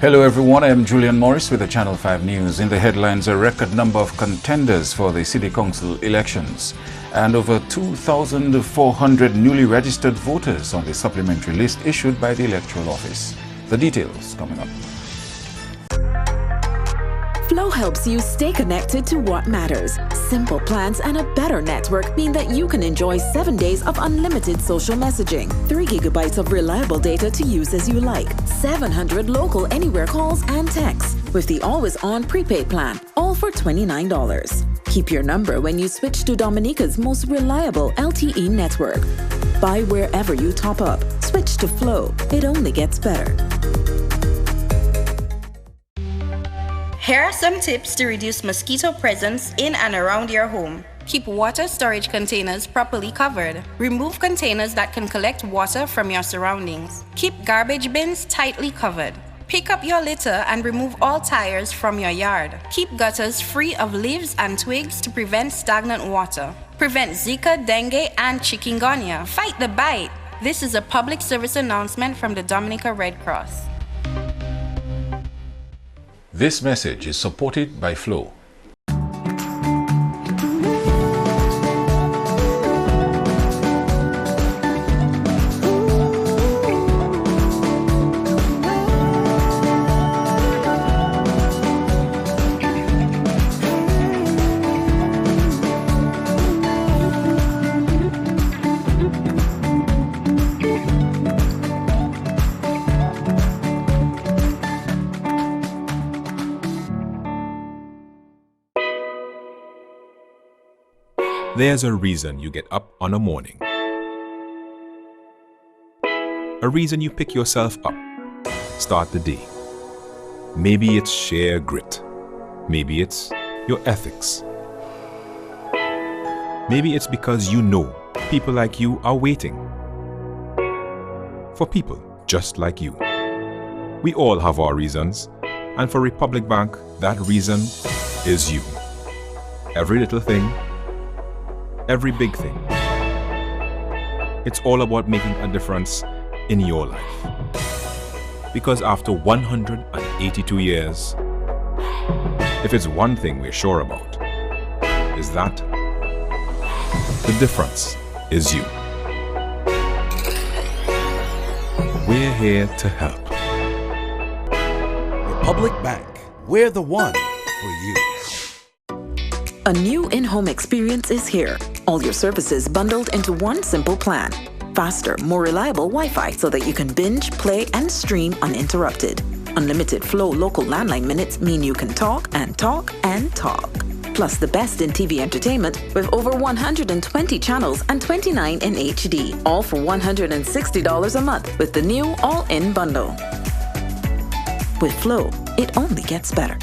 Hello everyone, I am Julian Morris with the Channel 5 News. In the headlines, a record number of contenders for the City Council elections and over 2,400 newly registered voters on the supplementary list issued by the Electoral Office. The details coming up. Flow helps you stay connected to what matters. Simple plans and a better network mean that you can enjoy 7 days of unlimited social messaging, 3 gigabytes of reliable data to use as you like, 700 local anywhere calls and texts with the always-on prepaid plan, all for $29. Keep your number when you switch to Dominica's most reliable LTE network. Buy wherever you top up. Switch to Flow. It only gets better. Here are some tips to reduce mosquito presence in and around your home. Keep water storage containers properly covered. Remove containers that can collect water from your surroundings. Keep garbage bins tightly covered. Pick up your litter and remove all tires from your yard. Keep gutters free of leaves and twigs to prevent stagnant water. Prevent Zika, dengue, and chikungunya. Fight the bite. This is a public service announcement from the Dominica Red Cross. This message is supported by Flow. There's a reason you get up on a morning. A reason you pick yourself up, start the day. Maybe it's sheer grit. Maybe it's your ethics. Maybe it's because you know people like you are waiting for people just like you. We all have our reasons, and for Republic Bank, that reason is you. Every little thing, every big thing. It's all about making a difference in your life. Because after 182 years, if it's one thing we're sure about, is that the difference is you. We're here to help. Republic Bank, we're the one for you. A new in-home experience is here. All your services bundled into one simple plan. Faster, more reliable Wi-Fi so that you can binge, play, and stream uninterrupted. Unlimited Flow local landline minutes mean you can talk and talk and talk. Plus the best in TV entertainment with over 120 channels and 29 in HD. All for $160 a month with the new all-in bundle. With Flow, it only gets better.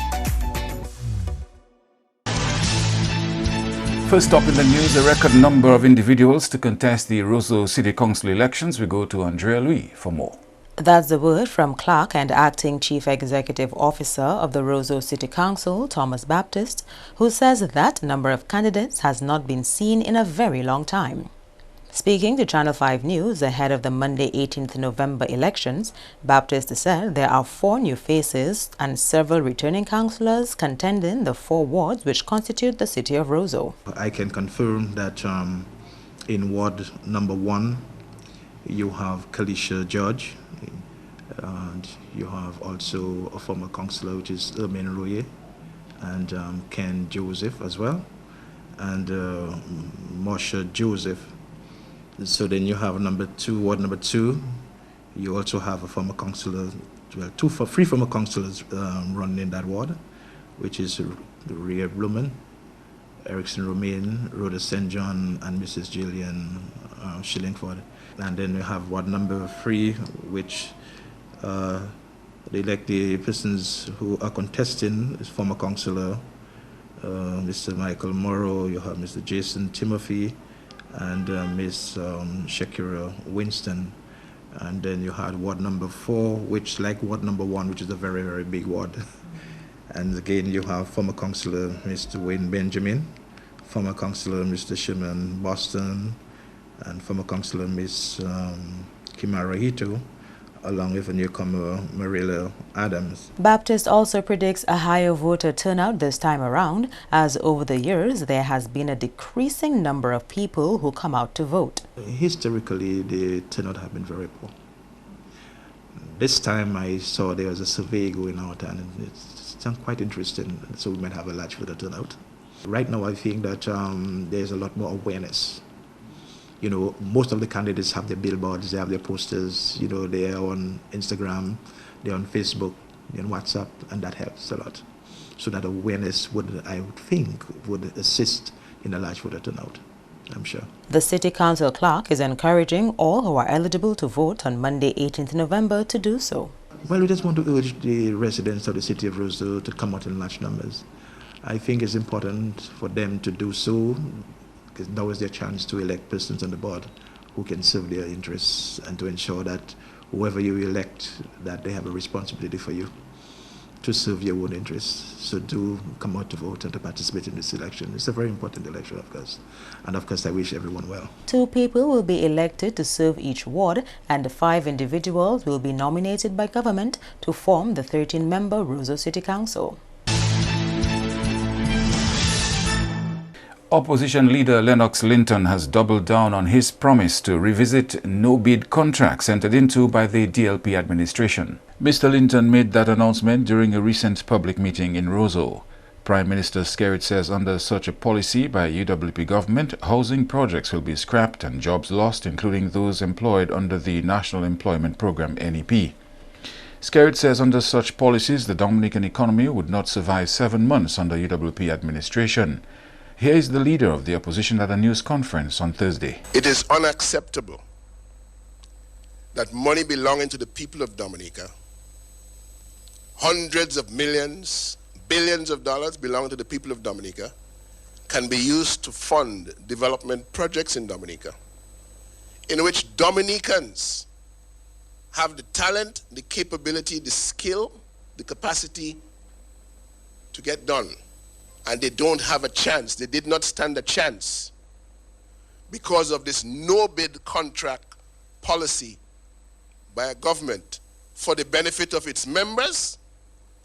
First up in the news, a record number of individuals to contest the Roseau City Council elections. We go to Andrea Louis for more. That's the word from Clerk and Acting Chief Executive Officer of the Roseau City Council, Thomas Baptist, who says that number of candidates has not been seen in a very long time. Speaking to Channel 5 News ahead of the Monday 18th November elections, Baptist said there are 4 new faces and several returning councillors contending the 4 wards which constitute the city of Roseau. I can confirm that in ward number 1, you have Kalisha George, and you have also a former councillor, which is Ermin Roye, and Ken Joseph as well, and Moshe Joseph. So then you have ward number 2. You also have a former councillor, well, 3 former councillors running in that ward, which is Ria Blumen, Erickson Romain, Rhoda St. John, and Mrs. Jillian Shillingford. And then we have ward number 3, which they elect the persons who are contesting is former councillor Mr. Michael Morrow. You have Mr. Jason Timothy and Ms. Shakira Winston. And then you had ward number 4, which like ward number 1, which is a very, very big ward. And again, you have former councillor Mr. Wayne Benjamin, former councillor Mr. Shimon Boston, and former councillor Ms. Kimara Hito, along with a newcomer, Marilla Adams. Baptist also predicts a higher voter turnout this time around, as over the years there has been a decreasing number of people who come out to vote. Historically, the turnout have been very poor. This time I saw there was a survey going out, and it's quite interesting, so we might have a large voter turnout. Right now I think that there's a lot more awareness. You know, most of the candidates have their billboards, they have their posters, you know, they're on Instagram, they're on Facebook, they're on WhatsApp, and that helps a lot. So that awareness would, I would think, would assist in a large voter turnout, I'm sure. The City Council clerk is encouraging all who are eligible to vote on Monday, 18th November to do so. Well, we just want to urge the residents of the city of Roseau to come out in large numbers. I think it's important for them to do so, because now is their chance to elect persons on the board who can serve their interests and to ensure that whoever you elect, that they have a responsibility for you to serve your own interests. So do come out to vote and to participate in this election. It's a very important election, of course. And of course, I wish everyone well. 2 people will be elected to serve each ward, and 5 individuals will be nominated by government to form the 13-member Roseau City Council. Opposition leader Lennox Linton has doubled down on his promise to revisit no-bid contracts entered into by the DLP administration. Mr. Linton made that announcement during a recent public meeting in Roseau. Prime Minister Skerrit says under such a policy by UWP government, housing projects will be scrapped and jobs lost, including those employed under the National Employment Program NEP. Skerrit says under such policies, the Dominican economy would not survive 7 months under UWP administration. Here is the leader of the opposition at a news conference on Thursday. It is unacceptable that money belonging to the people of Dominica, hundreds of millions, billions of dollars belonging to the people of Dominica, can be used to fund development projects in Dominica, in which Dominicans have the talent, the capability, the skill, the capacity to get done. And they don't have a chance. They did not stand a chance because of this no-bid contract policy by a government for the benefit of its members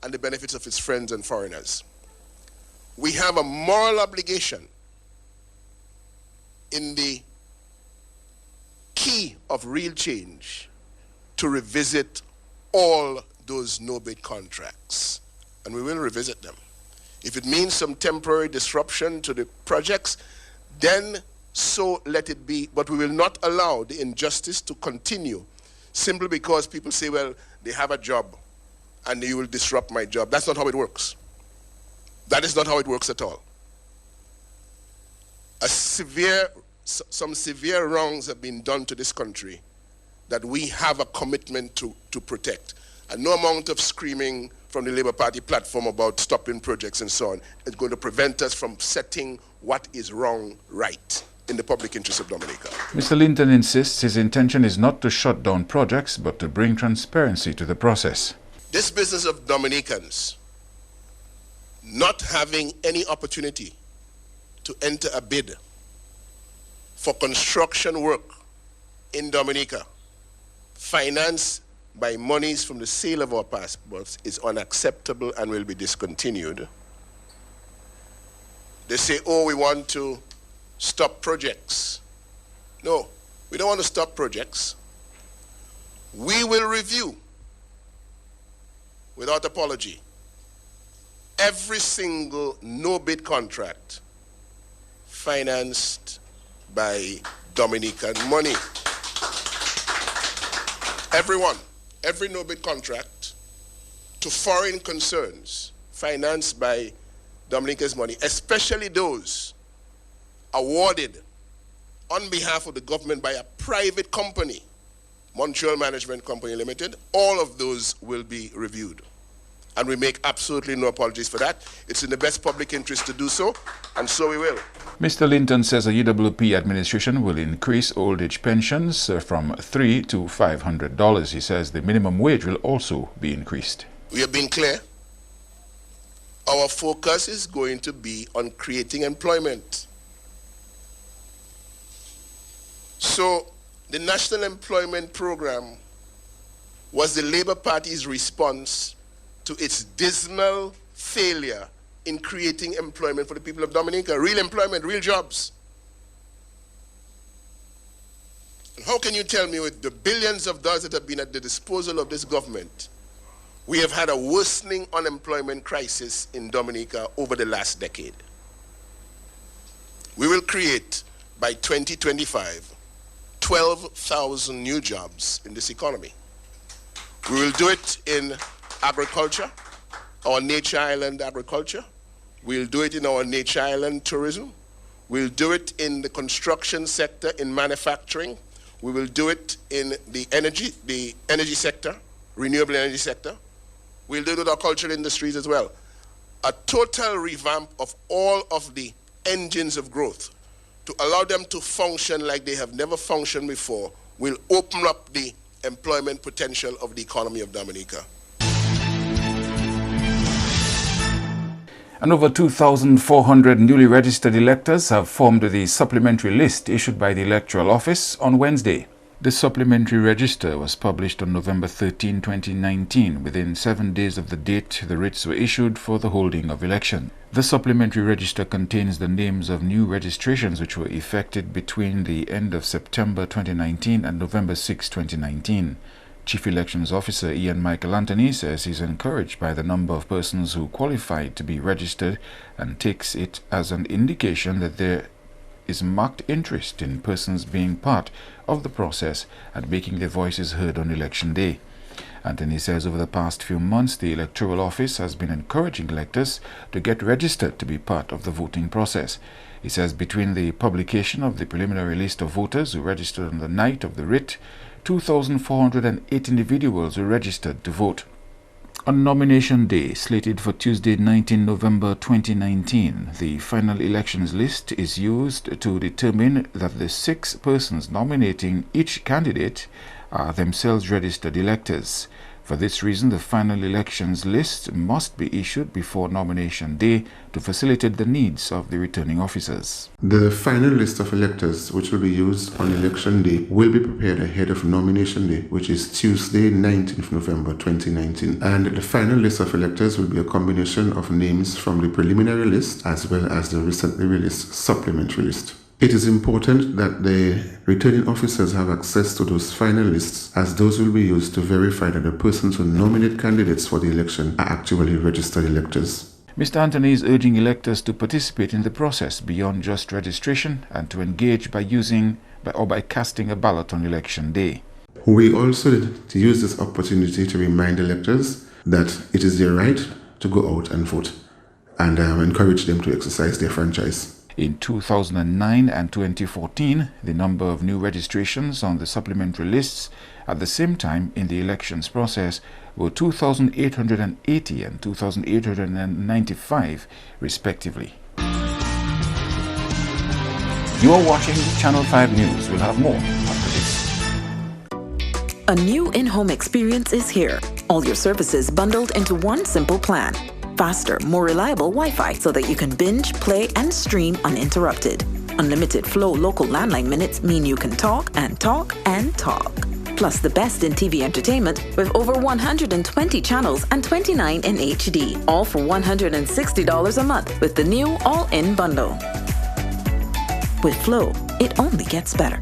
and the benefits of its friends and foreigners. We have a moral obligation in the key of real change to revisit all those no-bid contracts, and we will revisit them. If it means some temporary disruption to the projects, then so let it be. But we will not allow the injustice to continue simply because people say, well, they have a job and you will disrupt my job. That's not how it works. That is not how it works at all. Some severe wrongs have been done to this country that we have a commitment to protect. And no amount of screaming from the Labour Party platform about stopping projects and so on is going to prevent us from setting what is wrong right in the public interest of Dominica. Mr. Linton insists his intention is not to shut down projects, but to bring transparency to the process. This business of Dominicans not having any opportunity to enter a bid for construction work in Dominica, financed by monies from the sale of our passports, is unacceptable and will be discontinued. They say, oh, we want to stop projects. No, we don't want to stop projects. We will review, without apology, every single no-bid contract financed by Dominican money. Everyone. Every no-bid contract to foreign concerns financed by Dominica's money, especially those awarded on behalf of the government by a private company, Montreal Management Company Limited, all of those will be reviewed. And we make absolutely no apologies for that. It's in the best public interest to do so, and so we will. Mr. Linton says the UWP administration will increase old age pensions from $300 to $500. He says the minimum wage will also be increased. We have been clear. Our focus is going to be on creating employment. So the National Employment Program was the Labour Party's response to its dismal failure in creating employment for the people of Dominica, real employment, real jobs. And how can you tell me, with the billions of dollars that have been at the disposal of this government, we have had a worsening unemployment crisis in Dominica over the last decade? We will create, by 2025, 12,000 new jobs in this economy. We will do it in agriculture, our nature island agriculture. We'll do it in our nature island tourism. We'll do it in the construction sector, in manufacturing. We will do it in the energy sector, renewable energy sector. We'll do it with our cultural industries as well. A total revamp of all of the engines of growth to allow them to function like they have never functioned before will open up the employment potential of the economy of Dominica. And over 2,400 newly registered electors have formed the supplementary list issued by the Electoral Office on Wednesday. The supplementary register was published on November 13, 2019, within 7 days of the date the writs were issued for the holding of election. The supplementary register contains the names of new registrations which were effected between the end of September 2019 and November 6, 2019. Chief Elections Officer Ian Michael Anthony says he's encouraged by the number of persons who qualified to be registered and takes it as an indication that there is marked interest in persons being part of the process and making their voices heard on election day. Anthony says over the past few months, the Electoral Office has been encouraging electors to get registered to be part of the voting process. He says between the publication of the preliminary list of voters who registered on the night of the writ, 2,408 individuals were registered to vote. On nomination day, slated for Tuesday, 19 November 2019, the final elections list is used to determine that the 6 persons nominating each candidate are themselves registered electors. For this reason, the final elections list must be issued before nomination day to facilitate the needs of the returning officers. The final list of electors, which will be used on election day, will be prepared ahead of nomination day, which is Tuesday, 19th November 2019. And the final list of electors will be a combination of names from the preliminary list as well as the recently released supplementary list. It is important that the returning officers have access to those final lists, as those will be used to verify that the persons who nominate candidates for the election are actually registered electors. Mr. Anthony is urging electors to participate in the process beyond just registration and to engage by casting a ballot on election day. We also use this opportunity to remind electors that it is their right to go out and vote, and encourage them to exercise their franchise. In 2009 and 2014, the number of new registrations on the supplementary lists at the same time in the elections process were 2,880 and 2,895 respectively. You are watching Channel 5 News. We'll have more after this. A new in-home experience is here. All your services bundled into one simple plan. Faster, more reliable Wi-Fi so that you can binge, play, and stream uninterrupted. Unlimited Flow local landline minutes mean you can talk and talk and talk. Plus the best in TV entertainment with over 120 channels and 29 in HD, all for $160 a month with the new all-in bundle. With Flow, it only gets better.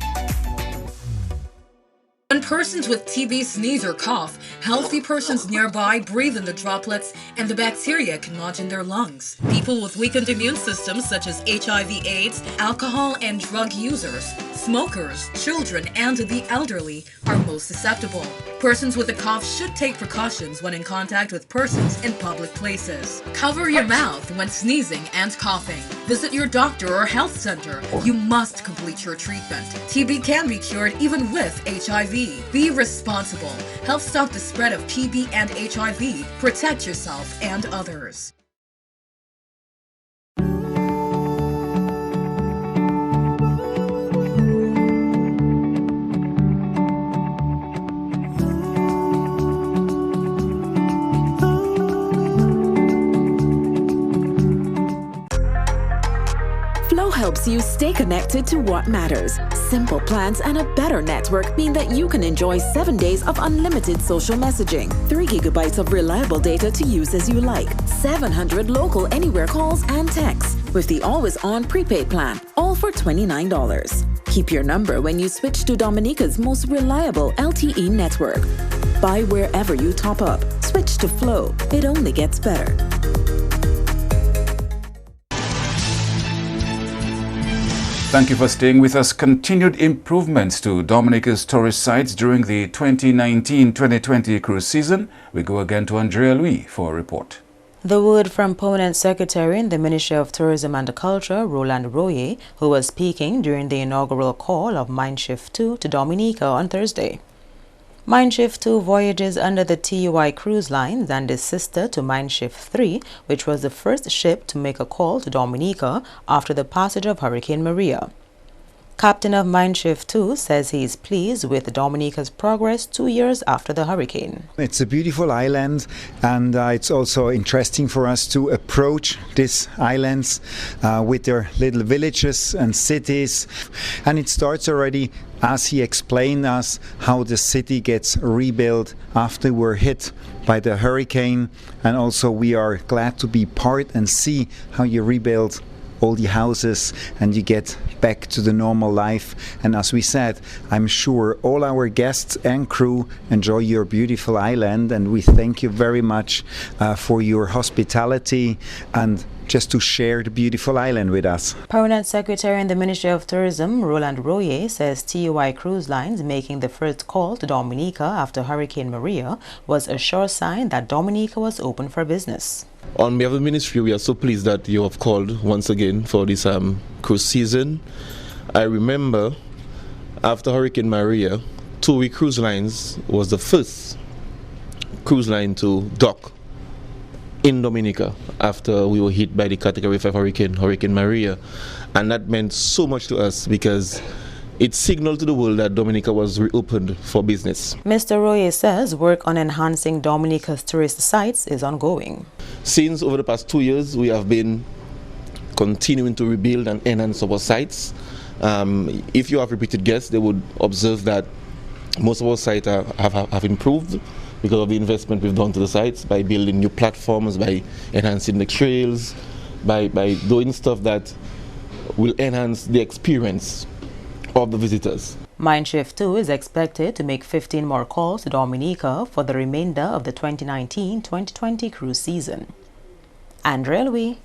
When persons with TB sneeze or cough, healthy persons nearby breathe in the droplets and the bacteria can lodge in their lungs. People with weakened immune systems such as HIV/AIDS, alcohol and drug users, smokers, children, and the elderly are most susceptible. Persons with a cough should take precautions when in contact with persons in public places. Cover your mouth when sneezing and coughing. Visit your doctor or health center. You must complete your treatment. TB can be cured even with HIV. Be responsible. Help stop the spread of TB and HIV. Protect yourself and others. Flow helps you stay connected to what matters. Simple plans and a better network mean that you can enjoy 7 days of unlimited social messaging, 3 gigabytes of reliable data to use as you like, 700 local anywhere calls and texts, with the always-on prepaid plan, all for $29. Keep your number when you switch to Dominica's most reliable LTE network. Buy wherever you top up. Switch to Flow. It only gets better. Thank you for staying with us. Continued improvements to Dominica's tourist sites during the 2019-2020 cruise season. We go again to Andrea Louis for a report. The word from Permanent Secretary in the Ministry of Tourism and Culture, Roland Royer, who was speaking during the inaugural call of Mindshift 2 to Dominica on Thursday. Mindshift 2 voyages under the TUI Cruise Lines and is sister to Mindshift 3, which was the first ship to make a call to Dominica after the passage of Hurricane Maria. Captain of Mindshift 2 says he is pleased with Dominica's progress 2 years after the hurricane. It's a beautiful island, and it's also interesting for us to approach these islands with their little villages and cities. And it starts already, as he explained us, how the city gets rebuilt after we're hit by the hurricane. And also we are glad to be part and see how you rebuild all the houses and you get back to the normal life. And as we said, I'm sure all our guests and crew enjoy your beautiful island, and we thank you very much for your hospitality and just to share the beautiful island with us. Permanent Secretary in the Ministry of Tourism, Roland Royer, says TUI Cruise Lines making the first call to Dominica after Hurricane Maria was a sure sign that Dominica was open for business. On behalf of the ministry, we are so pleased that you have called once again for this cruise season. I remember after Hurricane Maria, TUI Cruise Lines was the first cruise line to dock in Dominica after we were hit by the Category 5 Hurricane Maria. And that meant so much to us because it signaled to the world that Dominica was reopened for business. Mr. Royer says work on enhancing Dominica's tourist sites is ongoing. Since over the past 2 years, we have been continuing to rebuild and enhance our sites. If you have repeated guests, they would observe that most of our sites have improved because of the investment we've done to the sites, by building new platforms, by enhancing the trails, by doing stuff that will enhance the experience of the visitors. Mindshift 2 is expected to make 15 more calls to Dominica for the remainder of the 2019-2020 cruise season. Andrea Louis,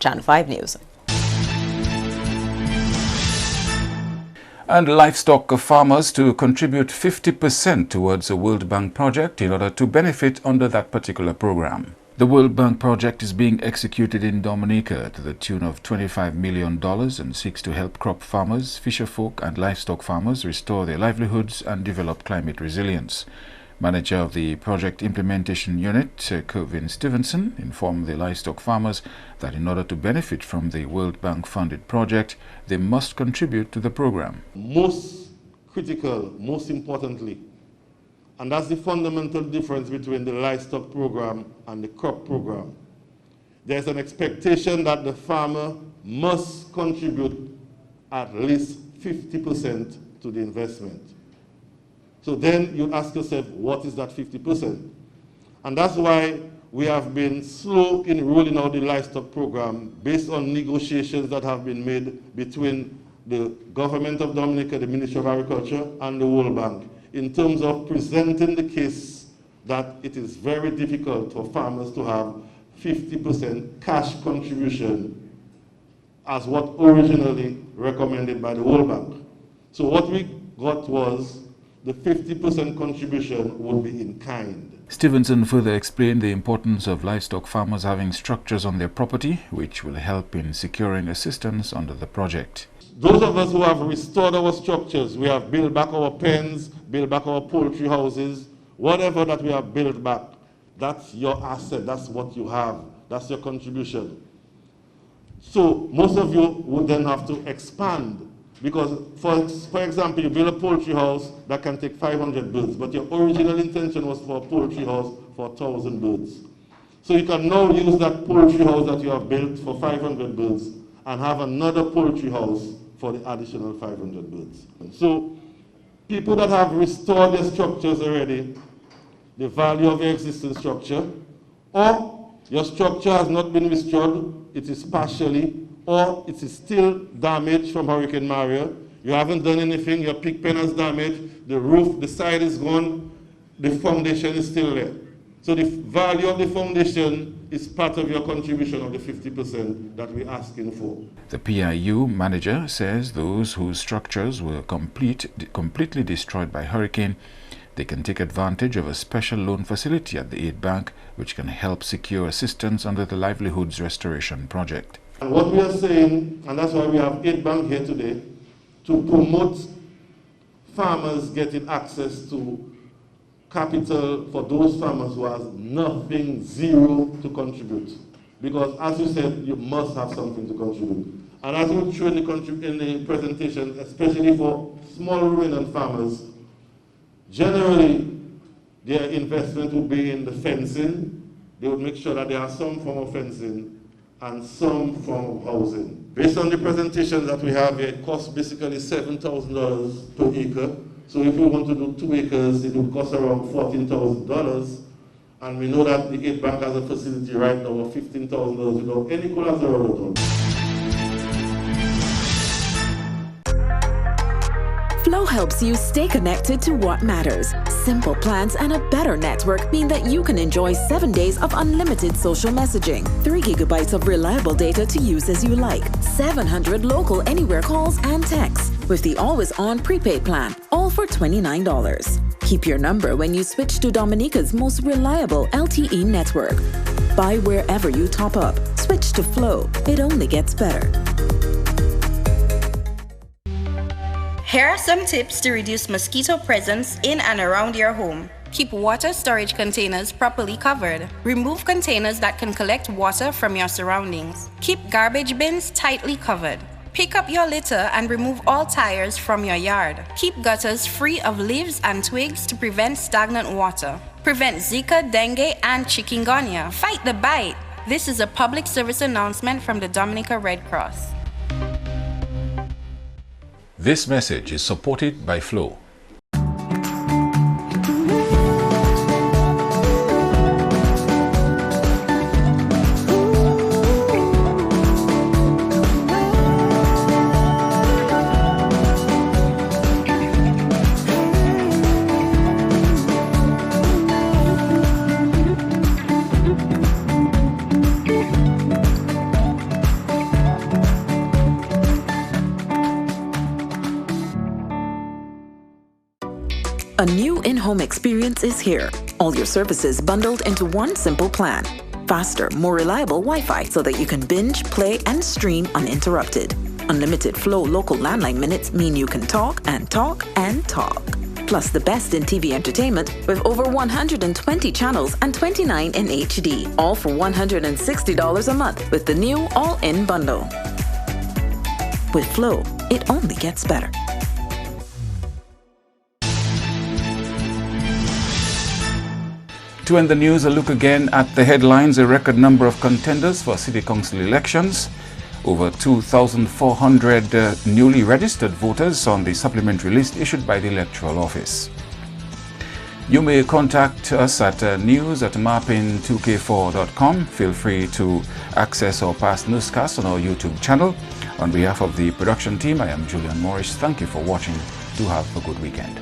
Channel 5 News. And livestock farmers to contribute 50% towards a World Bank project in order to benefit under that particular program. The World Bank project is being executed in Dominica to the tune of $25 million and seeks to help crop farmers, fisherfolk and livestock farmers restore their livelihoods and develop climate resilience. Manager of the Project Implementation Unit, Kevin Stevenson, informed the livestock farmers that in order to benefit from the World Bank funded project, they must contribute to the program. Most critical, most importantly, and that's the fundamental difference between the livestock program and the crop program. There's an expectation that the farmer must contribute at least 50% to the investment. So then you ask yourself, what is that 50%? And that's why we have been slow in rolling out the livestock program based on negotiations that have been made between the government of Dominica, the Ministry of Agriculture, and the World Bank, in terms of presenting the case that it is very difficult for farmers to have 50% cash contribution as what originally recommended by the World Bank. So what we got was the 50% contribution would be in kind. Stevenson further explained the importance of livestock farmers having structures on their property, which will help in securing assistance under the project. Those of us who have restored our structures, we have built back our pens, built back our poultry houses, whatever that we have built back, that's your asset, that's what you have, that's your contribution. So most of you would then have to expand, because for example, you build a poultry house that can take 500 birds, but your original intention was for a poultry house for 1,000 birds. So you can now use that poultry house that you have built for 500 birds and have another poultry house for the additional 500 birds. So people that have restored their structures already, the value of your existing structure, or your structure has not been restored, it is partially, or it is still damaged from Hurricane Maria. You haven't done anything, your pig pen has damaged, the roof, the side is gone, the foundation is still there. So the value of the foundation is part of your contribution of the 50% that we're asking for. The PIU manager says those whose structures were completely destroyed by hurricane, they can take advantage of a special loan facility at the Aid Bank, which can help secure assistance under the Livelihoods Restoration Project. And what we are saying, and that's why we have Aid Bank here today, to promote farmers getting access to capital for those farmers who has nothing, zero to contribute. Because as you said, you must have something to contribute. And as we show in the presentation, especially for small ruminant farmers, generally their investment would be in the fencing. They would make sure that there are some form of fencing and some form of housing. Based on the presentation that we have here, it costs basically $7,000 per acre. So if we want to do 2 acres, it will cost around $14,000. And we know that the Aid Bank has a facility right now of $15,000 without any collateral at all. Flow helps you stay connected to what matters. Simple plans and a better network mean that you can enjoy 7 days of unlimited social messaging, 3 gigabytes of reliable data to use as you like, 700 local anywhere calls and texts, with the always-on prepaid plan, all for $29. Keep your number when you switch to Dominica's most reliable LTE network. Buy wherever you top up. Switch to Flow. It only gets better. Here are some tips to reduce mosquito presence in and around your home. Keep water storage containers properly covered. Remove containers that can collect water from your surroundings. Keep garbage bins tightly covered. Pick up your litter and remove all tires from your yard. Keep gutters free of leaves and twigs to prevent stagnant water. Prevent Zika, dengue, and chikungunya. Fight the bite. This is a public service announcement from the Dominica Red Cross. This message is supported by Flow. A new in-home experience is here. All your services bundled into one simple plan. Faster, more reliable Wi-Fi so that you can binge, play, and stream uninterrupted. Unlimited Flow local landline minutes mean you can talk and talk and talk. Plus the best in TV entertainment with over 120 channels and 29 in HD. All for $160 a month with the new all-in bundle. With Flow, it only gets better. To end the news, a look again at the headlines. A record number of contenders for City Council elections. Over 2,400 newly registered voters on the supplementary list issued by the Electoral Office. You may contact us at news@marpin2k4.com. Feel free to access our past newscasts on our YouTube channel. On behalf of the production team, I am Julian Morris. Thank you for watching. Do have a good weekend.